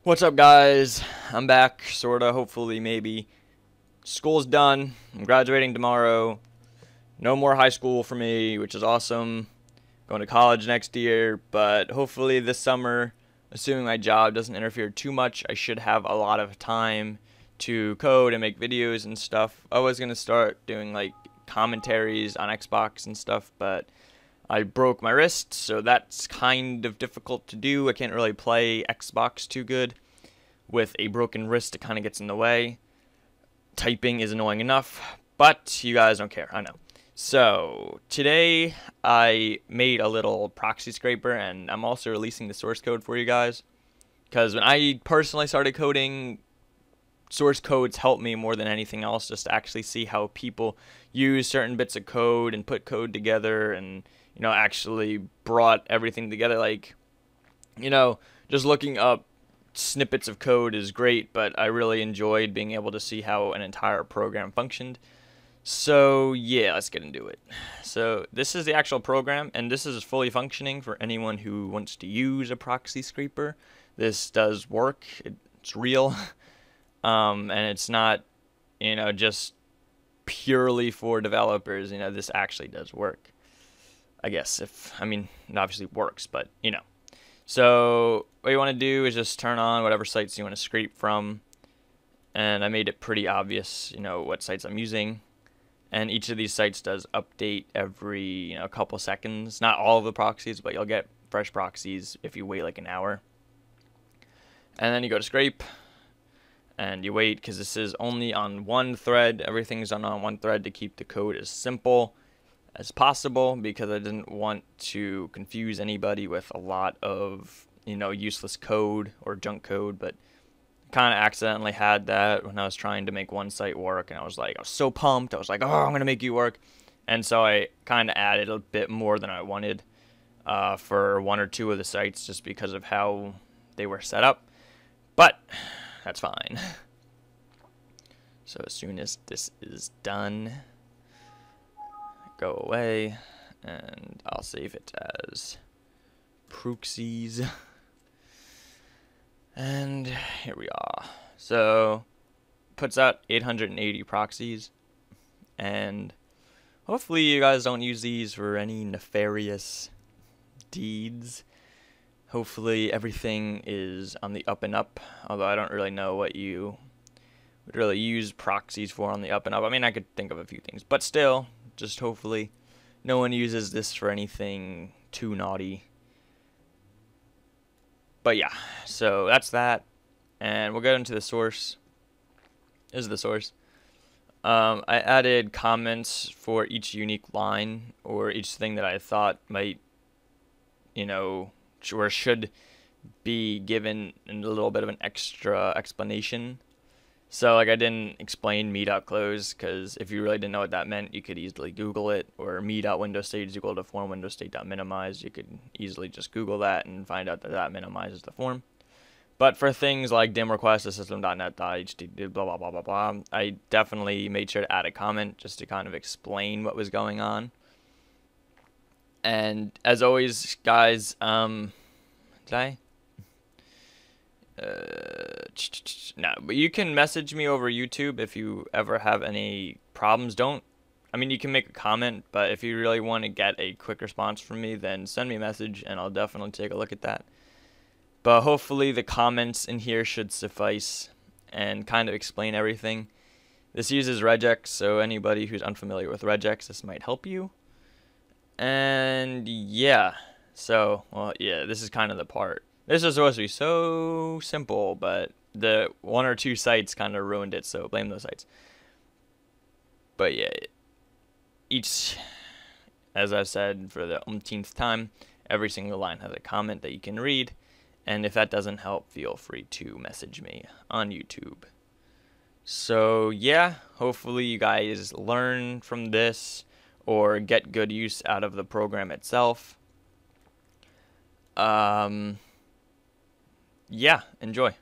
What's up, guys? I'm back, sorta, hopefully, maybe. School's done. I'm graduating tomorrow. No more high school for me, which is awesome. Going to college next year, but hopefully this summer, assuming my job doesn't interfere too much, I should have a lot of time to code and make videos and stuff. I was going to start doing, like, commentaries on Xbox and stuff, but I broke my wrist, so that's kind of difficult to do. I can't really play Xbox too good with a broken wrist. It kind of gets in the way. Typing is annoying enough, but you guys don't care, I know. So today I made a little proxy scraper, and I'm also releasing the source code for you guys, because when I personally started coding, source codes help me more than anything else, just to actually see how people use certain bits of code and put code together, and actually brought everything together. Like, just looking up snippets of code is great, but I really enjoyed being able to see how an entire program functioned. So yeah, let's get into it. So this is the actual program, and this is fully functioning for anyone who wants to use a proxy scraper. This does work. It's real. And it's not, just purely for developers. This actually does work. I guess it obviously works, but So what you want to do is just turn on whatever sites you want to scrape from, and I made it pretty obvious, what sites I'm using. And each of these sites does update every couple seconds. Not all of the proxies, but you'll get fresh proxies if you wait like an hour. And then you go to scrape, and you wait, because this is only on one thread. Everything's done on one thread to keep the code as simple as possible, because I didn't want to confuse anybody with a lot of useless code or junk code. But kind of accidentally had that when I was trying to make one site work, and I was so pumped. I was like, oh, I'm gonna make you work. And so I kind of added a bit more than I wanted for one or two of the sites, just because of how they were set up. But that's fine. So as soon as this is done, go away, and I'll save it as Proxies. And here we are. So puts out 880 proxies, and hopefully you guys don't use these for any nefarious deeds. Hopefully everything is on the up and up, although I don't really know what you would really use proxies for on the up and up. I could think of a few things, but still, just hopefully no one uses this for anything too naughty. But yeah, so that's that, and we'll get into the source. This is the source. I added comments for each unique line, or each thing that I thought might, or should be given a little bit of an extra explanation. So, like, I didn't explain me.close, because if you really didn't know what that meant, you could easily Google it, or me.windowstate is equal to form windowstate.minimize. You could easily just Google that and find out that that minimizes the form. But for things like dim request to system.net.html, blah, blah, blah, blah, blah, I definitely made sure to add a comment just to kind of explain what was going on. And as always, guys, did I? No, but you can message me over YouTube if you ever have any problems. You can make a comment, but if you really want to get a quick response from me, then send me a message, and I'll definitely take a look at that. But hopefully the comments in here should suffice and kind of explain everything. This uses regex, so anybody who's unfamiliar with regex, this might help you. And yeah, so, well, yeah, this is kind of the part. This is supposed to be so simple, but the one or two sites kind of ruined it, so blame those sites. But yeah, as I've said for the umpteenth time, every single line has a comment that you can read, and if that doesn't help, feel free to message me on YouTube. So yeah, hopefully you guys learn from this, or get good use out of the program itself. Yeah, enjoy.